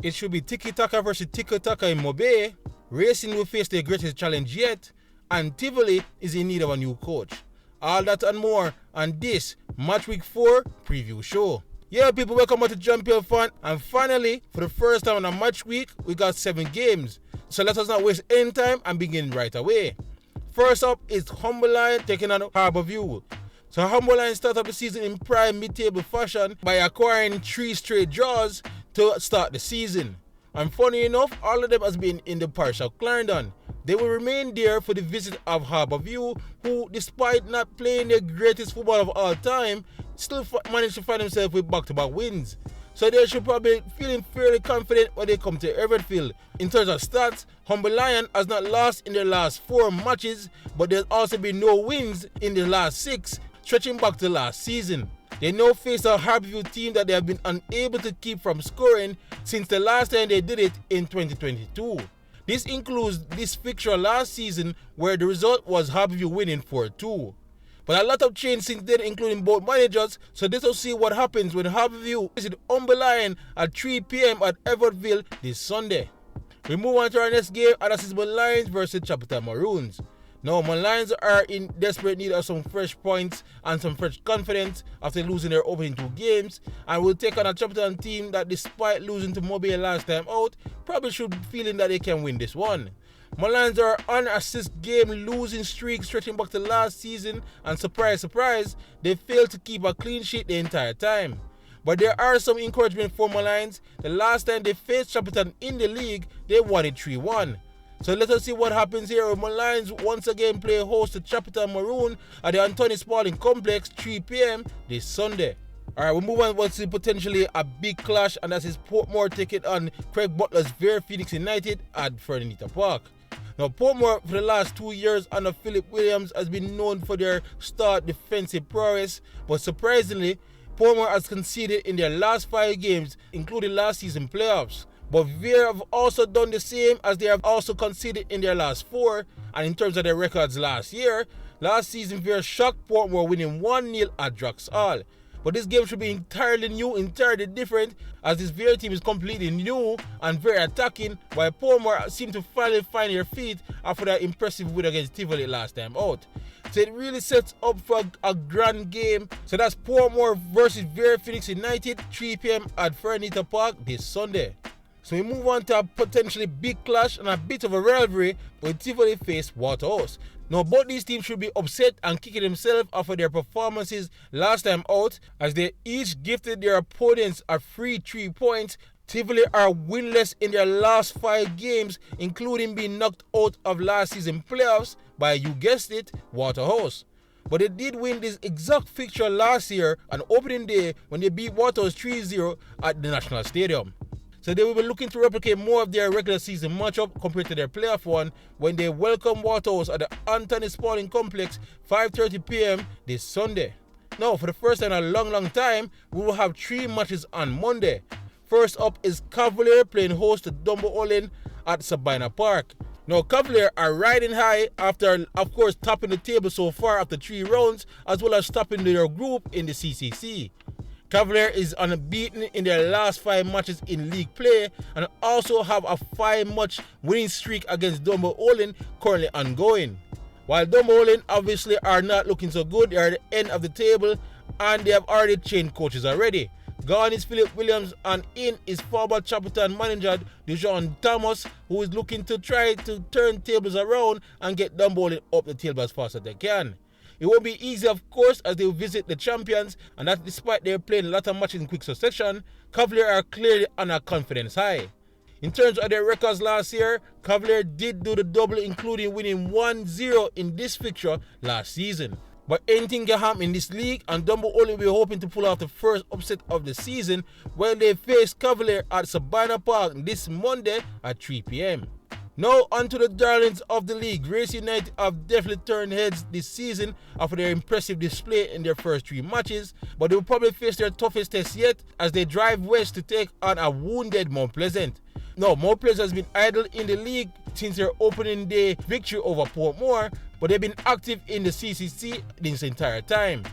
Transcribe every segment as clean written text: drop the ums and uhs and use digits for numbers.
It should be tiki-taka versus tiki-taka in Montego. Racing will face their greatest challenge yet, and Tivoli is in need of a new coach. All that and more on this Match Week 4 preview show. Yeah, people, welcome back to Champion Fan. And finally, for the first time on a match week, we got 7 games. So let us not waste any time and begin right away. First up is Humble Lion taking on Harbour. So Humble Lion started up the season in prime mid-table fashion by acquiring 3 straight draws to start the season. And funny enough, all of them has been in the parish of Clarendon. They will remain there for the visit of Harbour, who, despite not playing their greatest football of all time, still managed to find themselves with back-to-back wins. So they should probably feeling fairly confident when they come to Everfield. In terms of stats, Humble Lion has not lost in their last 4 matches, but there's also been no wins in the last 6, stretching back to last season. They now face a Harbour team that they have been unable to keep from scoring since the last time they did it in 2022. This includes this fixture last season where the result was Harbour winning 4-2. But a lot of change since then, including both managers, so let us see what happens when Harbour visit Humble Lion at 3 p.m. at Everfield this Sunday. We move on to our next game, and that is Lions versus Chapter Maroons. Now, my Lions are in desperate need of some fresh points and some fresh confidence after losing their opening 2 games, and will take on a Chapterton team that, despite losing to Mobile last time out, probably should be feeling that they can win this one. My Lions are on a 6-game losing streak stretching back to last season, and surprise, surprise, they failed to keep a clean sheet the entire time. But there are some encouragement for my Lions. The last time they faced Chapterton in the league, they won it 3-1. So let us see what happens here when my Lions once again play host to Chapterton Maroon at the Anthony Spalding Complex 3 p.m. this Sunday. Alright, we move on to potentially a big clash, and that is Portmore taking on Craig Butler's Very Phoenix United at Fernita Park. Now, Portmore for the last 2 years under Philip Williams has been known for their star defensive prowess, but surprisingly, Portmore has conceded in their last 5 games, including last season playoffs. But Veer have also done the same, as they have also conceded in their last 4, and in terms of their records last season Veer shocked Portmore winning 1-0 at Draxall. But this game should be entirely new, entirely different, as this Veer team is completely new and very attacking, while Portmore seem to finally find their feet after that impressive win against Tivoli last time out. So it really sets up for a grand game. So that's Portmore versus Very Phoenix United, 3 p.m. at Fernita Park this Sunday. So we move on to a potentially big clash and a bit of a rivalry when Tivoli face Waterhous. Now, both these teams should be upset and kicking themselves after their performances last time out, as they each gifted their opponents a free 3 points. Tivoli are winless in their last 5 games, including being knocked out of last season playoffs by, you guessed it, Waterhous. But they did win this exact fixture last year on opening day when they beat Waterhous 3-0 at the National Stadium. So they will be looking to replicate more of their regular season matchup compared to their playoff one when they welcome Waterhous at the Anthony Spalding Complex 5:30 p.m. this Sunday. Now, for the first time in a long time, we will have 3 matches on Monday. First up is Cavalier playing host to Dumo at Sabina Park. Now, Cavalier are riding high after, of course, topping the table so far after 3 rounds, as well as topping their group in the CCC. Cavalier is unbeaten in their last 5 matches in league play, and also have a 5-match winning streak against Dumo currently ongoing. While Dumo obviously are not looking so good, they are at the end of the table, and they have already changed coaches already. Gone is Philip Williams, and in is former Chapterton manager Dijon Thomas, who is looking to try to turn tables around and get Dumo up the table as fast as they can. It won't be easy, of course, as they will visit the champions, and that despite they playing a lot of matches in quick succession, Cavalier are clearly on a confidence high. In terms of their records last year, Cavalier did do the double, including winning 1-0 in this fixture last season. But anything can happen in this league, and Dumo will be hoping to pull off the first upset of the season when they face Cavalier at Sabina Park this Monday at 3 p.m. Now onto the darlings of the league. Race United have definitely turned heads this season after their impressive display in their first 3 matches, but they will probably face their toughest test yet as they drive west to take on a wounded Mount Pleasant. Now, Mount Pleasant has been idle in the league since their opening day victory over Portmore, but they've been active in the CCC this entire time.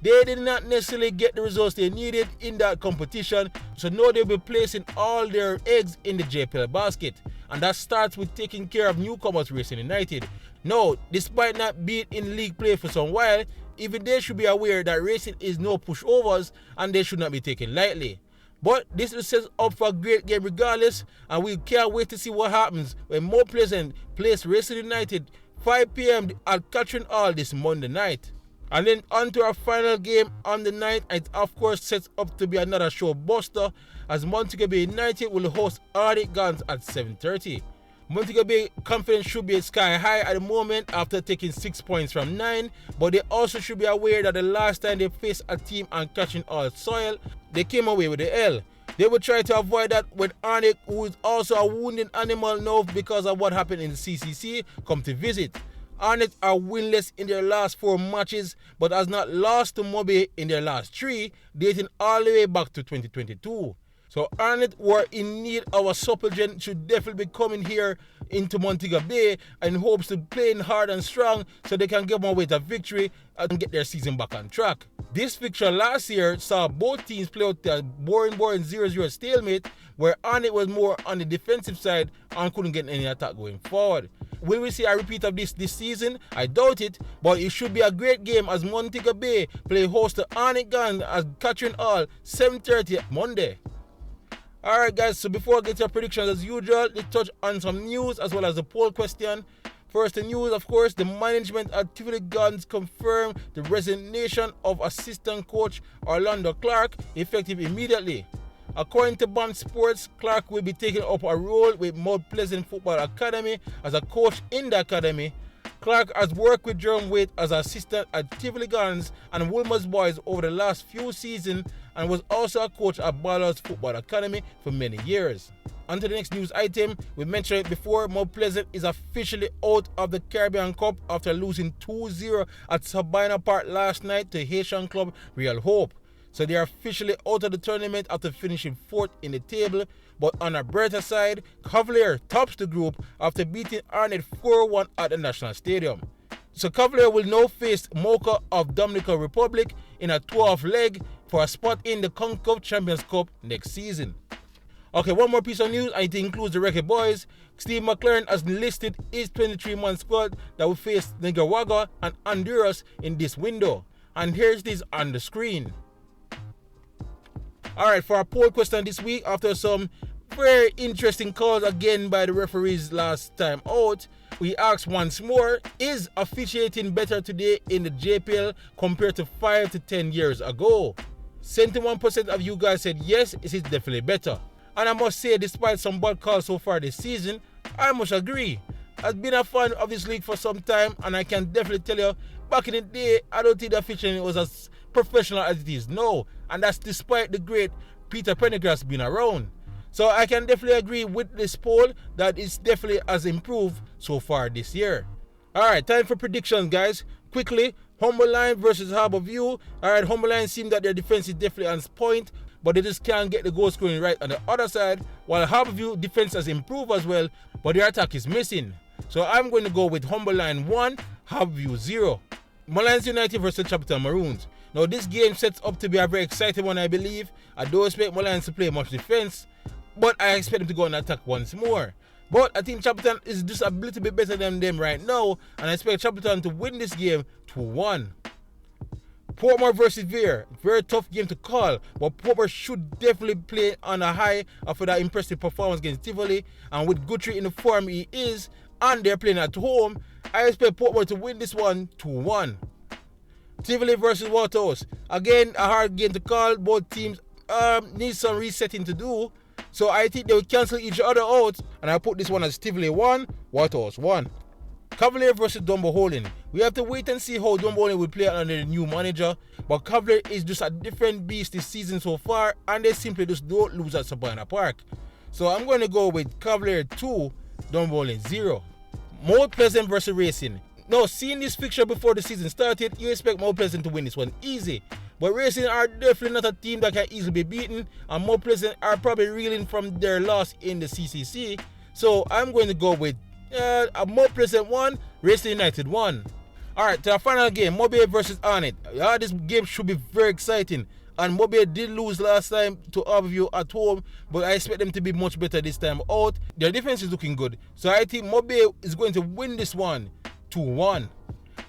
They did not necessarily get the results they needed in that competition, so now they'll be placing all their eggs in the JPL basket. And that starts with taking care of newcomers Racing United. Now, despite not being in league play for some while, even they should be aware that Racing is no pushovers and they should not be taken lightly. But this will set up for a great game regardless, and we can't wait to see what happens when Mount Pleasant plays Racing United 5 p.m. at Catherine Hall this Monday night. And then on to our final game on the night, it of course sets up to be another show buster as Montego Bay United will host Arnett Guns at 7:30. Montego Bay confidence should be sky high at the moment after taking 6 points from 9, but they also should be aware that the last time they faced a team on Catherine Hall soil, they came away with the L. They will try to avoid that when Arnett, who is also a wounded animal now because of what happened in the CCC, come to visit. Arnett are winless in their last 4 matches, but has not lost to Mobe in their last 3, dating all the way back to 2022. So Arnett, who are in need of a supplement, should definitely be coming here into Montego Bay and hopes to play hard and strong so they can get more way to victory and get their season back on track. This fixture last year saw both teams play out a boring 0-0 stalemate where Arnett was more on the defensive side and couldn't get any attack going forward. Will we see a repeat of this season? I doubt it, but it should be a great game as Montego Bay play host to Arnett Guns at Catherine Hall 7:30 Monday. Alright guys, so before I get your predictions as usual, let's touch on some news as well as the poll question. First, the news, of course, the management at Tivoli Guns confirmed the resignation of assistant coach Orlando Clark effective immediately. According to Bond Sports, Clark will be taking up a role with Mount Pleasant Football Academy as a coach in the academy. Clark has worked with Jerome Waite as an assistant at Tivoli Guns and Wilmer's Boys over the last few seasons and was also a coach at Ballers Football Academy for many years. On to the next news item. We mentioned it before, Mount Pleasant is officially out of the Caribbean Cup after losing 2-0 at Sabina Park last night to Haitian club Real Hope. So they are officially out of the tournament after finishing 4th in the table. But on a brighter side, Cavalier tops the group after beating Arnett 4-1 at the National Stadium. So Cavalier will now face Mocha of Dominican Republic in a 12th leg for a spot in the CONCACAF Champions Cup next season. Okay, one more piece of news, and it includes the Reggae boys. Steve McLaren has listed his 23-man squad that will face Nicaragua and Honduras in this window. And here's this on the screen. Alright, for our poll question this week, after some very interesting calls again by the referees last time out, we asked once more, is officiating better today in the JPL compared to 5 to 10 years ago? 71% of you guys said yes, it is definitely better. And I must say, despite some bad calls so far this season, I must agree. I've been a fan of this league for some time, and I can definitely tell you, back in the day, I don't think the officiating was as professional as it is now, and that's despite the great Peter Pendergrass being around. So I can definitely agree with this poll that it's definitely has improved so far this year. Alright, time for predictions, guys. Quickly, Humber Line versus Harbour View. Alright, Humber Line seems that their defense is definitely on point, but they just can't get the goal scoring right on the other side, while Harbour View defense has improved as well, but their attack is missing. So I'm going to go with Humber Line 1, Harbour View 0. Mullins United versus Chapeltown Maroons. Now this game sets up to be a very exciting one, I believe. I don't expect Mullins to play much defense, but I expect them to go and attack once more. But I think Chapeltown is just a little bit better than them right now, and I expect Chapeltown to win this game 2-1. Portmore versus Veer. Very tough game to call, but Portmore should definitely play on a high after that impressive performance against Tivoli, and with Guthrie in the form he is, and they're playing at home, I expect Portmore to win this one 2-1. Tivoli versus Waterhous. Again, a hard game to call. Both teams need some resetting to do, so I think they will cancel each other out, and I put this one as Tivoli 1, Waterhous 1. Cavalier versus Dumbo Holding. We have to wait and see how Dumbo Holding will play under the new manager, but Cavalier is just a different beast this season so far, and they simply just don't lose at Sabina Park. So I'm going to go with Cavalier 2, Dumbo Holding 0. Mount Pleasant versus Racing. Now, seeing this fixture before the season started, you expect Mount Pleasant to win this one easy. But Racing are definitely not a team that can easily be beaten, and Mount Pleasant are probably reeling from their loss in the CCC. So I'm going to go with Mount Pleasant 1, Racing United 1. Alright, to the final game, Magee versus Arnett. Yeah, this game should be very exciting. And Magee did lose last time to Harbour at home, but I expect them to be much better this time out. Their defense is looking good, so I think Magee is going to win this one 2-1.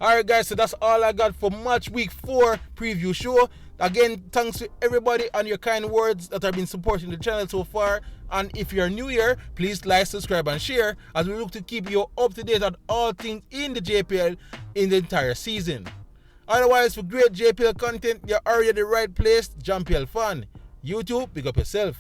Alright guys, so that's all I got for match week 4 preview show. Again, thanks to everybody and your kind words that have been supporting the channel so far. And if you're new here, please like, subscribe and share as we look to keep you up to date on all things in the JPL in the entire season. Otherwise, for great JPL content, you're already at the right place. JPL fan. YouTube, pick up yourself.